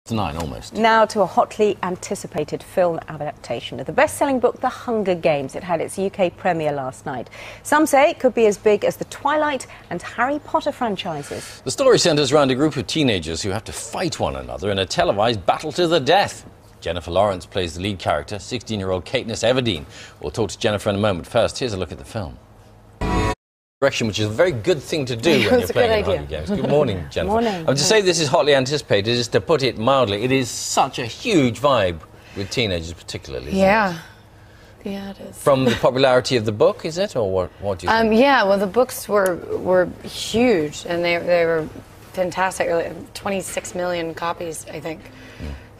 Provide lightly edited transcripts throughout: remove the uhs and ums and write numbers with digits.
Tonight, almost. Now to a hotly anticipated film adaptation of the best-selling book, The Hunger Games. It had its UK premiere last night. Some say it could be as big as the Twilight and Harry Potter franchises. The story centres around a group of teenagers who have to fight one another in a televised battle to the death. Jennifer Lawrence plays the lead character, 16-year-old Katniss Everdeen. We'll talk to Jennifer in a moment. First, here's a look at the film. Direction, which is a very good thing to do when you're playing in Hunger Games. Good morning, Jennifer. Morning. To say this is hotly anticipated is to put it mildly. It is such a huge vibe with teenagers, particularly. Isn't it? Yeah, it is. From the popularity of the book, is it, or what do you think? Yeah, well, the books were huge, and they were fantastic. 26 million copies, I think.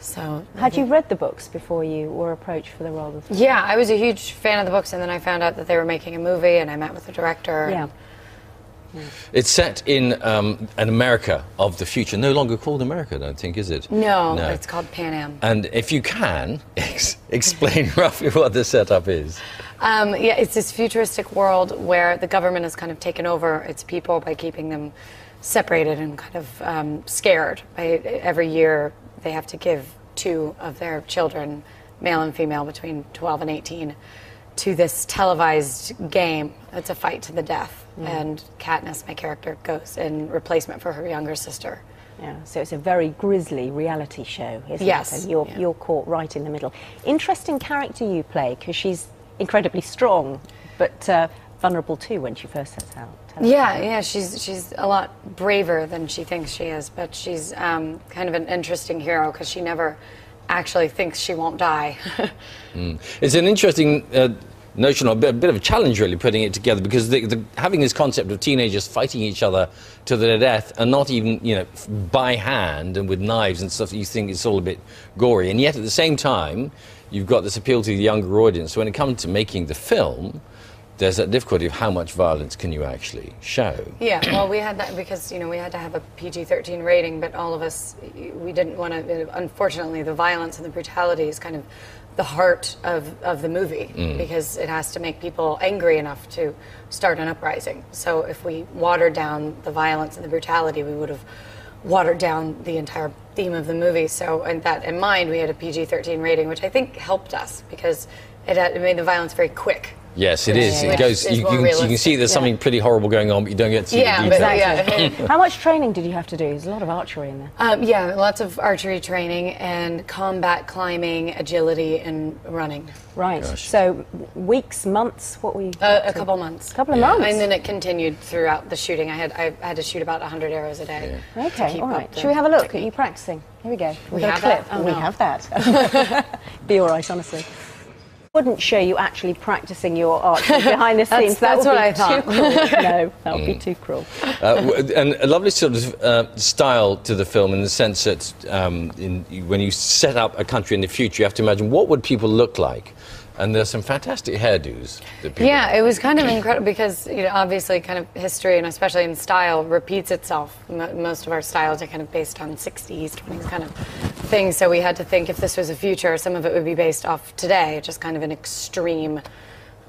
So, had you read the books before you were approached for the role of? Yeah, I was a huge fan of the books, and then I found out that they were making a movie, and I met with the director. Yeah. It's set in an America of the future, no longer called America, I don't think, is it? No, it's called Panem. And if you can, explain roughly what the setup is. Yeah, it's this futuristic world where the government has kind of taken over its people by keeping them separated and kind of scared. Every year they have to give 2 of their children, male and female, between 12 and 18, to this televised game. It's a fight to the death. And Katniss, my character, goes in replacement for her younger sister. Yeah, so it's a very grisly reality show, isn't yes, it? And you're caught right in the middle. Interesting character you play, because she's incredibly strong, but vulnerable too when she first sets out. Yeah, she's a lot braver than she thinks she is, but she's kind of an interesting hero because she never actually thinks she won't die. It's an interesting notion, or a bit of a challenge really, putting it together, because having this concept of teenagers fighting each other to their death, and not even, by hand and with knives and stuff, you think it's all a bit gory, and yet at the same time you've got this appeal to the younger audience. So when it comes to making the film, there's that difficulty of how much violence can you actually show. Yeah, well, we had that because, we had to have a PG-13 rating, but all of us, we didn't want to, unfortunately, the violence and the brutality is kind of the heart of the movie, because it has to make people angry enough to start an uprising. So if we watered down the violence and the brutality, we would have watered down the entire theme of the movie. So with that in mind, we had a PG-13 rating, which I think helped us, because it made the violence very quick. Yes, it is. It goes. You can see there's something pretty horrible going on, but you don't get to see the details. How much training did you have to do? There's a lot of archery in there. Yeah, lots of archery training and combat climbing, agility, and running. Right. Gosh. So weeks, months. What were you? A couple months. A couple of months. And then it continued throughout the shooting. I had to shoot about 100 arrows a day. Yeah. Okay. All right. Should we have a look at you practicing? Here we go. We have that. Oh, we have that. Be all right, honestly. Wouldn't show you actually practicing your archery behind the scenes. That's what I thought. Too cruel. No, that would be too cruel. And a lovely sort of style to the film, in the sense that when you set up a country in the future, you have to imagine what would people look like. And there's some fantastic hairdos that people have. It was kind of incredible because, obviously kind of history, and especially in style, repeats itself. Most of our styles are kind of based on 60s, 20s kind of things. So we had to think, if this was a future, some of it would be based off today, just kind of an extreme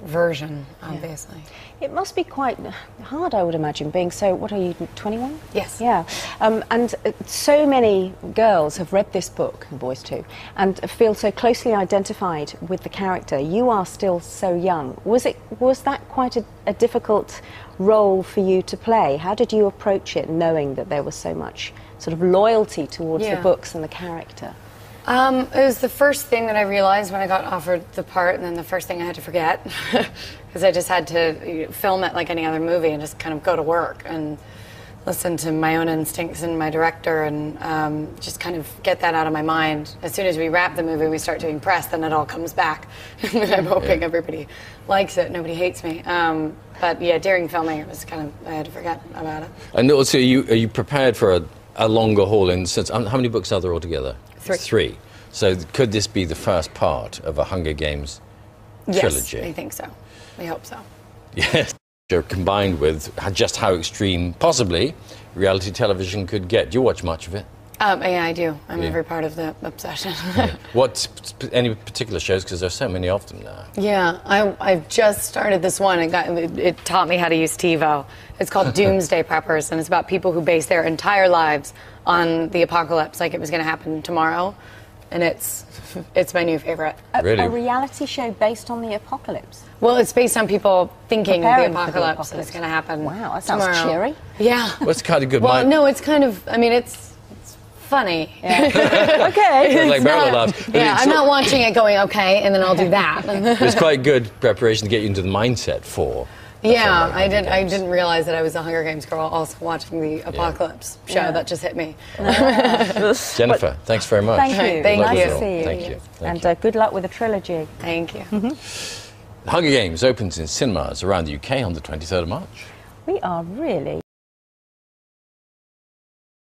version, obviously. Yeah. It must be quite hard, I would imagine, being so, what are you, 21? Yes. Yeah. And so many girls have read this book, and boys too, and feel so closely identified with the character. You are still so young. Was that quite a difficult role for you to play? How did you approach it, knowing that there was so much sort of loyalty towards the books and the character? It was the first thing that I realized when I got offered the part, and then the first thing I had to forget, because I just had to film it like any other movie and just kind of go to work and listen to my own instincts and my director, and just kind of get that out of my mind. As soon as we wrap the movie, we start doing press, then it all comes back. And I'm hoping everybody likes it, nobody hates me. But yeah, during filming, it was kind of, I had to forget about it. And also, are you prepared for a longer haul, in the sense, how many books are there altogether? 3. So could this be the first part of a Hunger Games trilogy? Yes, I think so. We hope so. Yes. Combined with just how extreme, possibly, reality television could get. Do you watch much of it? Yeah, I do. I'm Yeah. every part of the obsession. Any particular shows? Because there's so many of them now. Yeah, I've just started this one. It taught me how to use TiVo. It's called Doomsday Preppers, and it's about people who base their entire lives on the apocalypse, like it was going to happen tomorrow. And it's my new favorite. Really? A reality show based on the apocalypse. Well, it's based on people thinking the Preparing for the apocalypse is going to happen. Wow, that sounds tomorrow. cheery. Yeah. Well, it's kind of good. Well, no, it's kind of. I mean, it's funny. Okay. It's like It's Marilyn not- laughs. But Yeah, it's I'm not watching it going, okay, and then I'll do that. It's quite good preparation to get you into the mindset for. Yeah, like I Hunger did. I Games. didn't realize that I was a Hunger Games girl. Also watching the Apocalypse show. Yeah. That just hit me. Jennifer, thanks very much. Thank you. Thank nice you. to see you. Thank you. Thank And good luck with the trilogy. Thank you. Hunger Games opens in cinemas around the UK on the 23rd of March. We are really